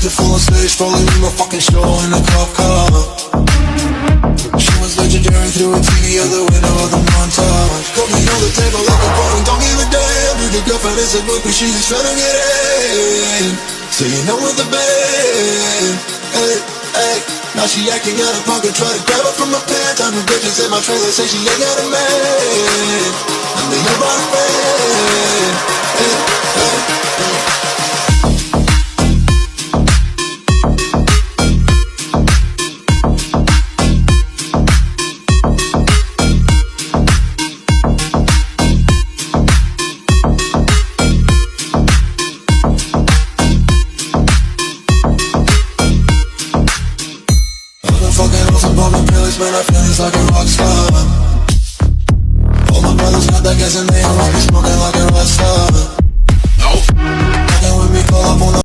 to full on stage, following my fucking show in a cop car. She was legendary through a TV out the window of the montage. Got me on the table like a bone, don't give a damn. Dude, your girlfriend is a book, but she just tryna get in. So you know with the band, hey, hey. Now she acting out of pocket, try to grab her from my pants. I'm the bitches in my trailer, say she ain't got a man. I'm the young body man, hey, hey, hey. Man, I feel it's like a rock star. All my brothers got that gas and they all be smoking like a rock star.